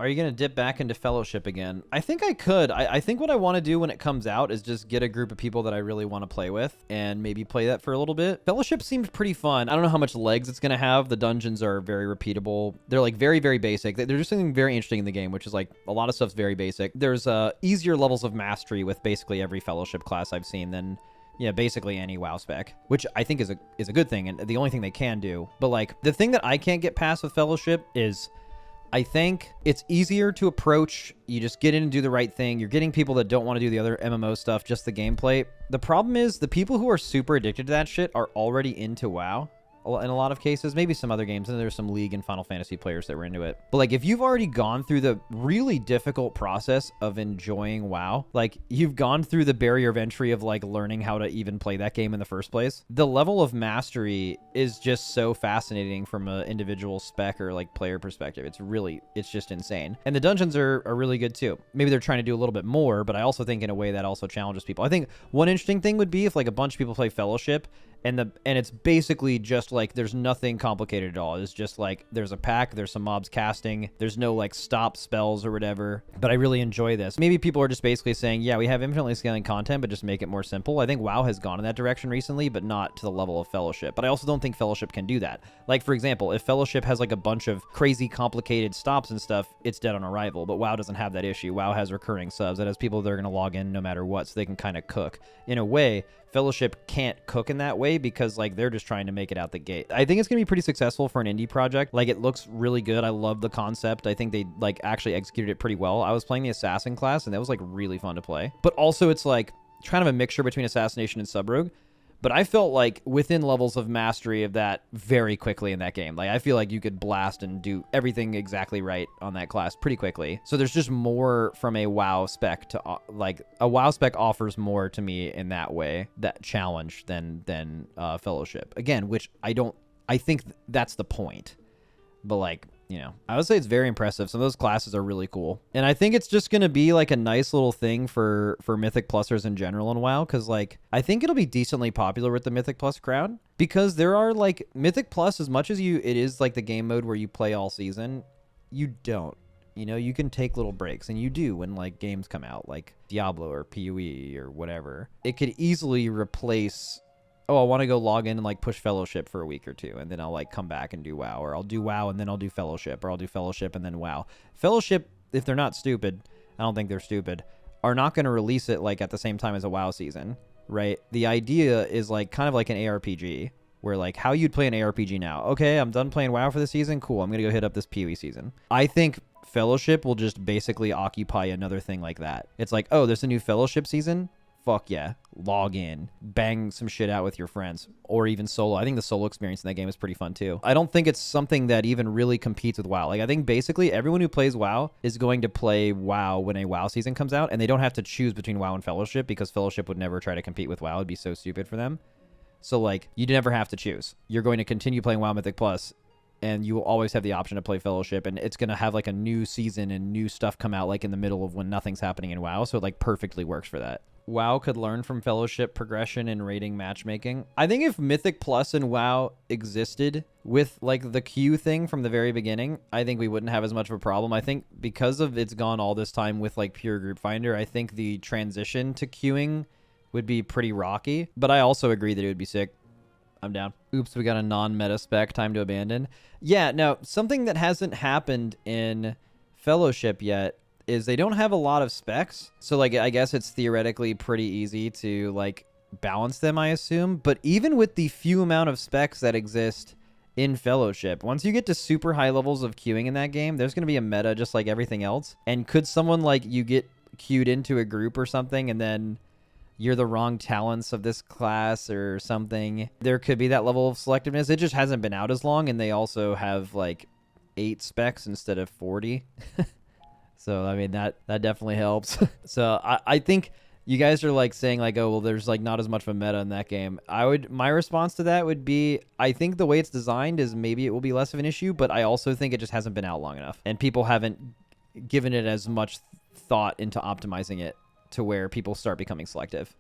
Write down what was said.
Are you going to dip back into Fellowship again? I think I could. I think what I want to do when it comes out is just get a group of people that I really want to play with and maybe play that for a little bit. Fellowship seems pretty fun. I don't know how much legs it's going to have. The dungeons are very repeatable. They're like very, very basic. They're just something very interesting in the game, which is like a lot of stuff's very basic. There's easier levels of mastery with basically every Fellowship class I've seen than basically any WoW spec, which I think is a good thing and the only thing they can do. But like the thing that I can't get past with Fellowship is I think it's easier to approach. You just get in and do the right thing. You're getting people that don't want to do the other MMO stuff, just the gameplay. The problem is the people who are super addicted to that shit are already into WoW. In a lot of cases, maybe some other games, and there's some League and Final Fantasy players that were into it. But like, if you've already gone through the really difficult process of enjoying WoW, like you've gone through the barrier of entry of like learning how to even play that game in the first place, the level of mastery is just so fascinating from an individual spec or like player perspective. It's just insane. And the dungeons are really good too. Maybe they're trying to do a little bit more, but I also think in a way that also challenges people. I think one interesting thing would be if like a bunch of people play Fellowship and it's basically just like there's nothing complicated at all. It's just like there's a pack, there's some mobs casting, there's no like stop spells or whatever. But I really enjoy this. Maybe people are just basically saying, yeah, we have infinitely scaling content, but just make it more simple. I think WoW has gone in that direction recently, but not to the level of Fellowship. But I also don't think Fellowship can do that. Like, for example, if Fellowship has like a bunch of crazy complicated stops and stuff, it's dead on arrival. But WoW doesn't have that issue. WoW has recurring subs. It has people that are going to log in no matter what, so they can kind of cook. In a way, Fellowship can't cook in that way because like they're just trying to make it out the gate. I think it's gonna be pretty successful for an indie project. Like, it looks really good. I love the concept. I think they like actually executed it pretty well. I was playing the assassin class and that was like really fun to play. But also it's like kind of a mixture between assassination and sub rogue. But I felt like within levels of mastery of that very quickly in that game. Like, I feel like you could blast and do everything exactly right on that class pretty quickly. So there's just more from a WoW spec to like a WoW spec offers more to me in that way, that challenge than Fellowship. Again, which I think that's the point. But like, I would say it's very impressive. Some of those classes are really cool. And I think it's just going to be like a nice little thing for Mythic Plusers in general in WoW. Because like, I think it'll be decently popular with the Mythic Plus crowd. Because there are like, Mythic Plus, as much as it is like the game mode where you play all season, you don't. You can take little breaks. And you do when like games come out. Like Diablo or PoE or whatever. It could easily replace... oh, I want to go log in and like push Fellowship for a week or two, and then I'll like come back and do WoW, or I'll do WoW and then I'll do Fellowship, or I'll do Fellowship and then WoW. Fellowship, if they're not stupid, I don't think they're stupid, are not going to release it like at the same time as a WoW season, right? The idea is like kind of like an ARPG, where like how you'd play an ARPG now. Okay, I'm done playing WoW for the season. Cool, I'm going to go hit up this PoE season. I think Fellowship will just basically occupy another thing like that. It's like, oh, there's a new Fellowship season? Fuck yeah, log in, bang some shit out with your friends, or even solo. I think the solo experience in that game is pretty fun too. I don't think it's something that even really competes with WoW. Like, I think basically everyone who plays WoW is going to play WoW when a WoW season comes out, and they don't have to choose between WoW and Fellowship, because Fellowship would never try to compete with WoW. It'd be so stupid for them. So like, you never have to choose. You're going to continue playing WoW Mythic Plus, and you will always have the option to play Fellowship, and it's going to have like a new season and new stuff come out like in the middle of when nothing's happening in WoW, so it like perfectly works for that. WoW could learn from Fellowship progression and rating matchmaking. I think if Mythic Plus and WoW existed with like the queue thing from the very beginning, I think we wouldn't have as much of a problem. I think because of it's gone all this time with like pure group finder, I think the transition to queuing would be pretty rocky, but I also agree that it would be sick. I'm down. Oops, we got a non-meta spec, time to abandon. Yeah, no, something that hasn't happened in Fellowship yet is they don't have a lot of specs. So like, I guess it's theoretically pretty easy to like balance them, I assume. But even with the few amount of specs that exist in Fellowship, once you get to super high levels of queuing in that game, there's going to be a meta just like everything else. And could someone like you get queued into a group or something, and then you're the wrong talents of this class or something, there could be that level of selectiveness. It just hasn't been out as long, and they also have like 8 specs instead of 40. So, I mean, that definitely helps. So, I think you guys are like saying like, oh, well, there's like not as much of a meta in that game. My response to that would be, I think the way it's designed is maybe it will be less of an issue, but I also think it just hasn't been out long enough. And people haven't given it as much thought into optimizing it to where people start becoming selective.